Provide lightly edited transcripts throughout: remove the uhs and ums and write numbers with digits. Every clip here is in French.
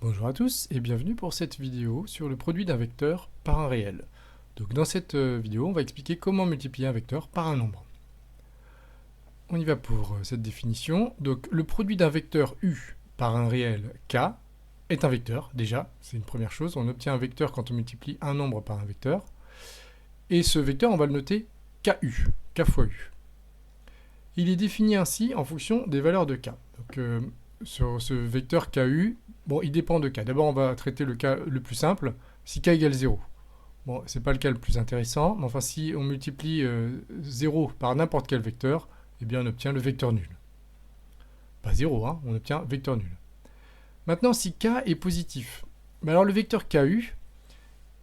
Bonjour à tous et bienvenue pour cette vidéo sur le produit d'un vecteur par un réel. Donc dans cette vidéo, on va expliquer comment multiplier un vecteur par un nombre. On y va pour cette définition. Donc le produit d'un vecteur U par un réel K est un vecteur, déjà, c'est une première chose. On obtient un vecteur quand on multiplie un nombre par un vecteur. Et ce vecteur, on va le noter KU, K fois U. Il est défini ainsi en fonction des valeurs de K. Donc sur ce vecteur KU, bon, il dépend de K. D'abord, on va traiter le cas le plus simple, si K égale 0. Bon, c'est pas le cas le plus intéressant, mais enfin, si on multiplie 0 par n'importe quel vecteur, eh bien, on obtient le vecteur nul. Pas 0, hein, on obtient vecteur nul. Maintenant, si K est positif, ben alors le vecteur KU,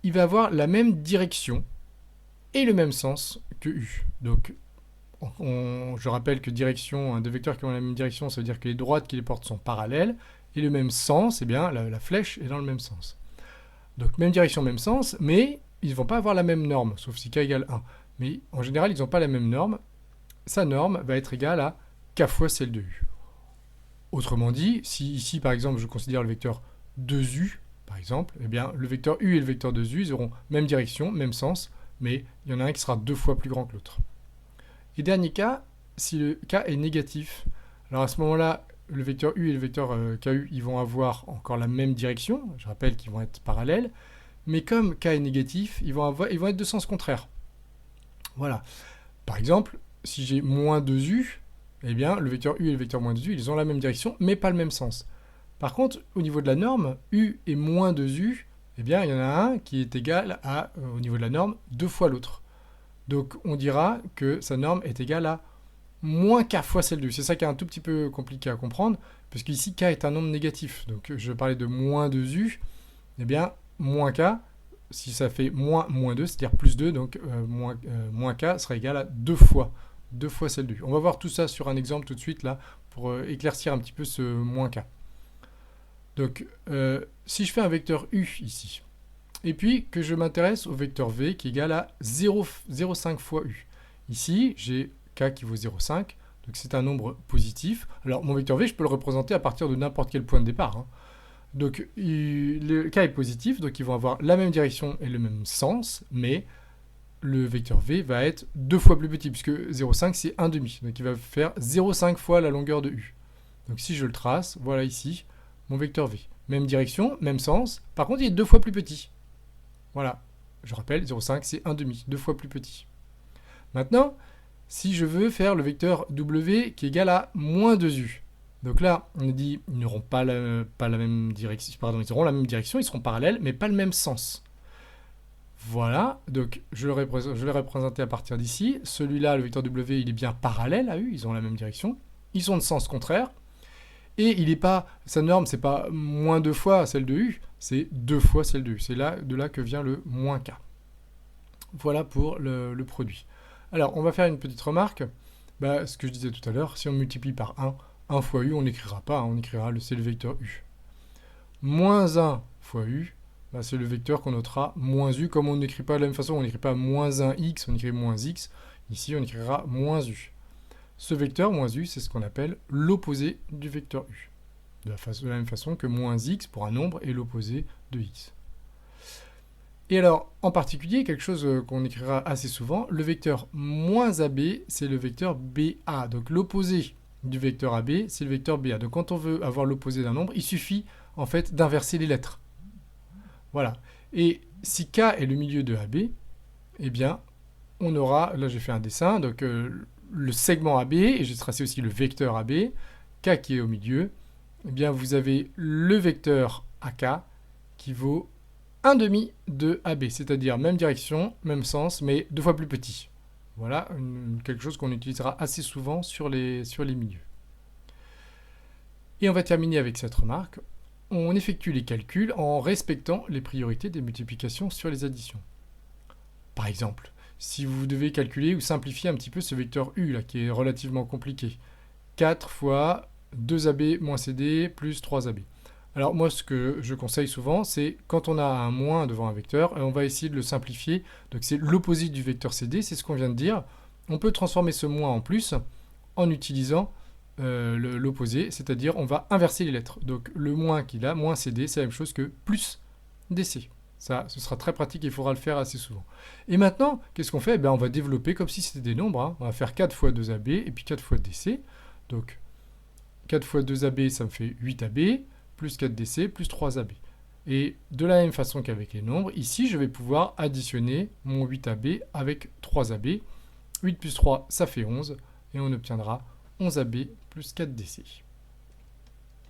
il va avoir la même direction et le même sens que U. Donc, je rappelle que direction, des vecteurs qui ont la même direction, ça veut dire que les droites qui les portent sont parallèles, et le même sens, eh bien, la flèche est dans le même sens. Donc, même direction, même sens, mais ils ne vont pas avoir la même norme, sauf si k égale 1. Mais en général, ils n'ont pas la même norme. Sa norme va être égale à k fois celle de u. Autrement dit, si ici, par exemple, je considère le vecteur 2u, par exemple, eh bien, le vecteur u et le vecteur 2u, ils auront même direction, même sens, mais il y en a un qui sera 2 fois plus grand que l'autre. Et dernier cas, si le k est négatif, alors à ce moment-là, le vecteur u et le vecteur ku, ils vont avoir encore la même direction. Je rappelle qu'ils vont être parallèles. Mais comme k est négatif, ils vont être de sens contraire. Voilà. Par exemple, si j'ai moins 2u, eh bien, le vecteur u et le vecteur moins 2u, ils ont la même direction, mais pas le même sens. Par contre, au niveau de la norme, u et moins 2u, eh bien, il y en a un qui est égal à, au niveau de la norme, 2 fois l'autre. Donc, on dira que sa norme est égale à moins k fois celle de u. C'est ça qui est un tout petit peu compliqué à comprendre, parce qu'ici, k est un nombre négatif. Donc, je parlais de moins 2u, eh bien, moins k, si ça fait moins 2, c'est-à-dire plus 2, donc moins k sera égal à 2 fois celle de u. On va voir tout ça sur un exemple tout de suite, là, pour éclaircir un petit peu ce moins k. Donc, si je fais un vecteur u ici, et puis que je m'intéresse au vecteur v qui est égal à 0,5 fois u. Ici, j'ai k qui vaut 0,5, donc c'est un nombre positif. Alors mon vecteur v, je peux le représenter à partir de n'importe quel point de départ, hein. Donc le k est positif, donc ils vont avoir la même direction et le même sens, mais le vecteur v va être 2 fois plus petit, puisque 0,5 c'est 1,5, donc il va faire 0,5 fois la longueur de u. Donc si je le trace, voilà ici mon vecteur v. Même direction, même sens, par contre il est 2 fois plus petit. Voilà, je rappelle, 0,5 c'est 1,5, 2 fois plus petit. Maintenant, si je veux faire le vecteur w qui est égal à moins 2u, donc là, on a dit ils n'auront pas la même direction, pardon, ils auront la même direction, ils seront parallèles, mais pas le même sens. Voilà, donc je vais représenter à partir d'ici. Celui-là, le vecteur w, il est bien parallèle à u, ils ont la même direction. Ils sont de sens contraire. Et il n'est pas, sa norme, c'est pas moins 2 fois celle de u, c'est 2 fois celle de u. C'est de là que vient le moins k. Voilà pour le produit. Alors, on va faire une petite remarque. Ce que je disais tout à l'heure, si on multiplie par 1 fois u, on n'écrira pas, hein, on écrira c'est le vecteur u. Moins 1 fois u, c'est le vecteur qu'on notera moins u, comme on n'écrit pas de la même façon, on n'écrit pas moins 1x, on écrit moins x. Ici, on écrira moins u. Ce vecteur, moins u, c'est ce qu'on appelle l'opposé du vecteur u. De la même façon que moins x pour un nombre est l'opposé de x. Et alors, en particulier, quelque chose qu'on écrira assez souvent, le vecteur moins ab, c'est le vecteur ba. Donc l'opposé du vecteur ab, c'est le vecteur ba. Donc quand on veut avoir l'opposé d'un nombre, il suffit en fait d'inverser les lettres. Voilà. Et si k est le milieu de ab, eh bien, on aura, là j'ai fait un dessin, donc le segment AB, et j'ai tracé aussi le vecteur AB, K qui est au milieu, eh bien vous avez le vecteur AK qui vaut 1,5 de AB, c'est-à-dire même direction, même sens, mais 2 fois plus petit. Voilà quelque chose qu'on utilisera assez souvent sur les milieux. Et on va terminer avec cette remarque. On effectue les calculs en respectant les priorités des multiplications sur les additions. Par exemple, si vous devez calculer ou simplifier un petit peu ce vecteur u, là, qui est relativement compliqué. 4 fois 2ab moins cd plus 3ab. Alors moi, ce que je conseille souvent, c'est quand on a un moins devant un vecteur, on va essayer de le simplifier. Donc c'est l'opposé du vecteur cd, c'est ce qu'on vient de dire. On peut transformer ce moins en plus en utilisant l'opposé, c'est-à-dire on va inverser les lettres. Donc le moins qu'il a, moins CD, c'est la même chose que plus DC. Ça, ce sera très pratique, il faudra le faire assez souvent. Et maintenant, qu'est-ce qu'on fait? On va développer comme si c'était des nombres. Hein. On va faire 4 fois 2AB et puis 4 fois DC. Donc 4 fois 2AB, ça me fait 8AB, plus 4DC, plus 3AB. Et de la même façon qu'avec les nombres, ici, je vais pouvoir additionner mon 8AB avec 3AB. 8 plus 3, ça fait 11, et on obtiendra 11AB plus 4DC.